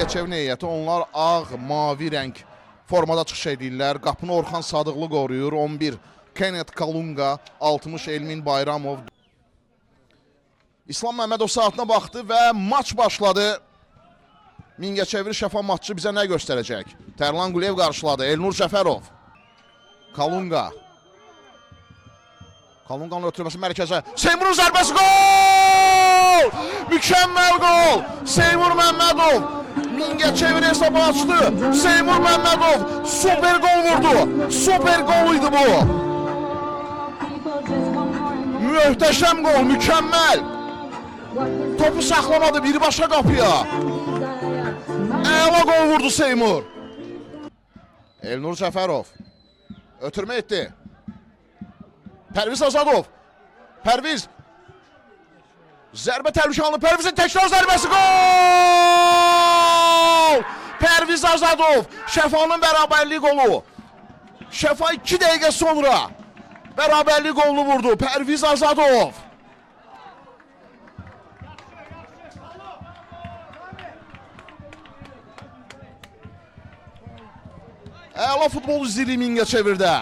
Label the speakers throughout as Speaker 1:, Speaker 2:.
Speaker 1: Mingəçevir heyəti. Onlar ağ, mavi rəng formada çıxış edirlər. Qapını Orxan Sadıqlı qoruyur. 11 Kenneth Kalunga, 60 Elmin Bayramov. İslam Məmmədov saatına baxdı və maç başladı. Mingəçevir Şəfa maçı bizə nə göstərəcək? Tərlan Quliyev qarşıladı. Elnur Cəfərov. Kalunga. Kalunganın ötürməsi mərkəzə. Seymurun zərbəsi gol! Mükəmməl gol! Seymur Məmmədov. Mingəçevir hesabı açdı. Seymur Məmmədov super gol vurdu. Super gol idi bu. Möhtəşəm gol, mükəmməl. Topu saxlamadı birbaşa qapıya. Əla gol vurdu Seymur. Elnur Cəfərov. Ötürmə etdi. Pərviz Azadov. Pərviz. Zərbə təhlükəli. Pərvizin təkrar zərbəsi gol! Pərviz Azadov. Şəfanın bərabərlik qolu. Şəfa 2 dəqiqə sonra bərabərlik qolunu vurdu. Pərviz Azadov. Əla futbol izləyir Mingəçevirdə.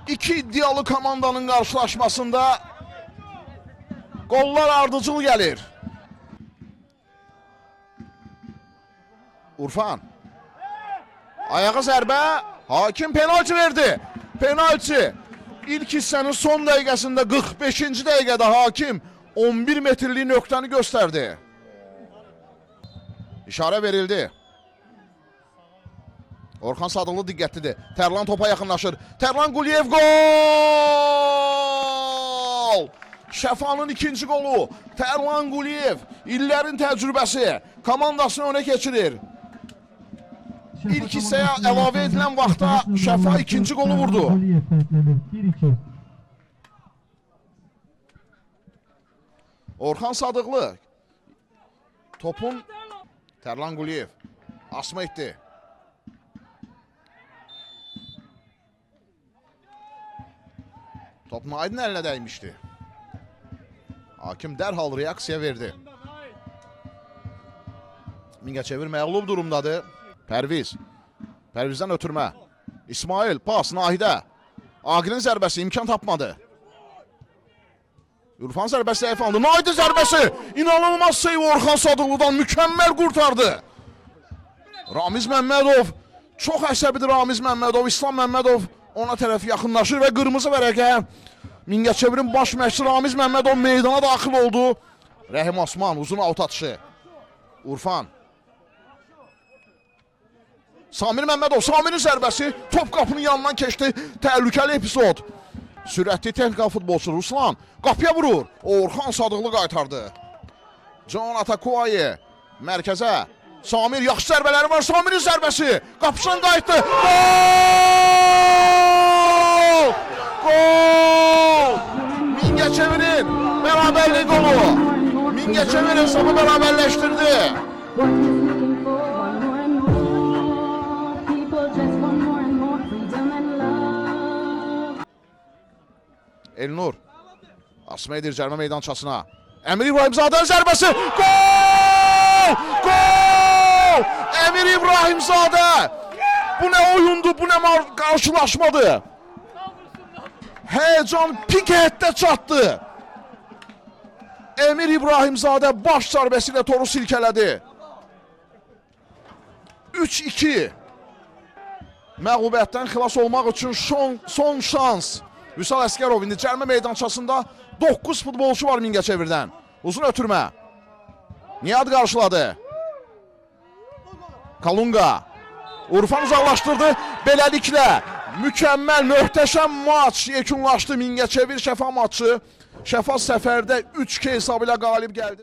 Speaker 1: İki iddialı komandanın qarşılaşmasında qollar ardıcıl gəlir. Urfan. Ayağa zərbə. Hakim penalti verdi. Penalti. İlk hissənin son dəqiqəsində 45-ci dəqiqədə hakim 11 metrlik nöqtəni göstərdi. İşarə verildi. Orxan Sadıqlı diqqətlidir. Tərlan topa yaxınlaşır. Tərlan Quliyev gol! Şəfanın ikinci qolu. Tərlan Quliyev illərin təcrübəsi komandasını önə keçirir. İlk hissəyə əlavə edilən vaxtda Şəfa ikinci qolu vurdu. Orxan Sadıqlı topun Tərlan Quliyev asma etdi. Top Naidin əlinə dəymişdi. Hakim dərhal reaksiya verdi. Mingəçevir məğlub durumdadır. Pərviz. Pərvizdən ötürmə. İsmail pas Nahidə. Aqilin zərbəsi imkan tapmadı. Urfan zərbəsi zəiflandı. Naidin zərbəsi. İnanılmaz seyv Orxan Sadıqlıdan mükəmməl qurtardı. Ramiz Məmmədov. Çox əsəbidir Ramiz Məmmədov. İslam Məmmədov ona tərəf yaxınlaşır və qırmızı vərəqə Mingəçevirin baş məşqçisi Ramiz Məmmədov meydana daxil oldu. Rəhim Osman uzun aut atışı. Urfan. Samir Məmmədov. Samirin zərbəsi top qapının yanından keçdi. Təhlükəli epizod. Sürətli texnika futbolçu Ruslan qapıya vurur. Orxan Sadıqlı qaytardı. Can Atakuayi mərkəzə. Samir yaxşı zərbələri var. Samirin zərbəsi qapısından qayıtdı. Gol! Gol! Mingəçevirin bərabərlik qolu. Mingəçevir hesabı bərabərləşdirdi. Elnur asma edir cərmə meydançasına. Əmir İbrahimzadə zərbəsi. Gol! Gol! Əmir İbrahimzadə. Bu nə oyundu, bu nə qarşılaşmadı. Həyəcan pik həddə çatdı. Əmir İbrahimzadə baş zərbəsi ilə toru silkələdi. 3-2. Məğlubiyyətdən xilas olmaq üçün son şans. Vüsal Əskərov indi cərmə meydançasında 9 futbolçu var Mingəçevirdən. Uzun ötürmə. Nihat qarşıladı. Kalunga. Urfan uzaqlaşdırdı. Beləliklə mükəmməl, möhtəşəm maç yekunlaşdı Mingəçevir Şəfa maçı. Şəfa səfərdə 3-2 hesabı ilə qalib gəldi.